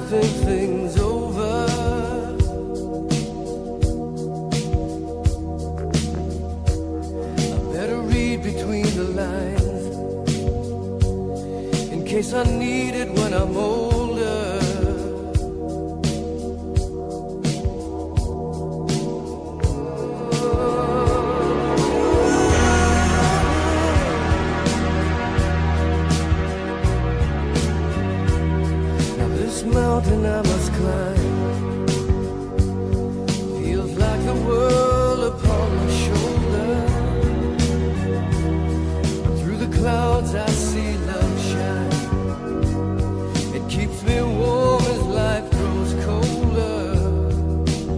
think things over. I better read between the lines in case I need it when I'm old.